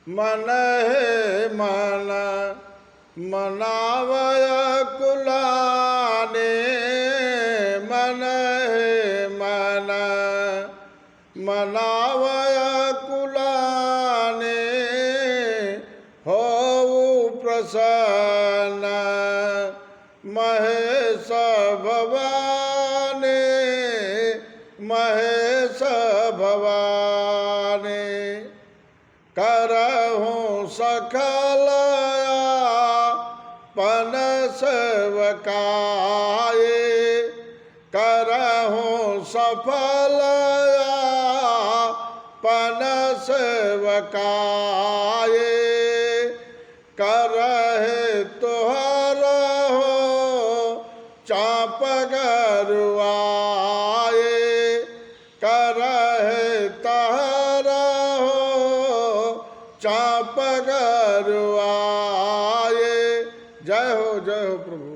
मन है मन मनावय कुलाने, मन है मन मनावय कुलाने, होऊ प्रसन्न महेश भवाने, महेश भवाने। करहूँ सकलया पन सेवकाये, करहूँ सफलया पन सेवकाये, करहे तुहर हो चाप गरुआए, करहे तहर हो चाप गरुआए। जय हो प्रभु।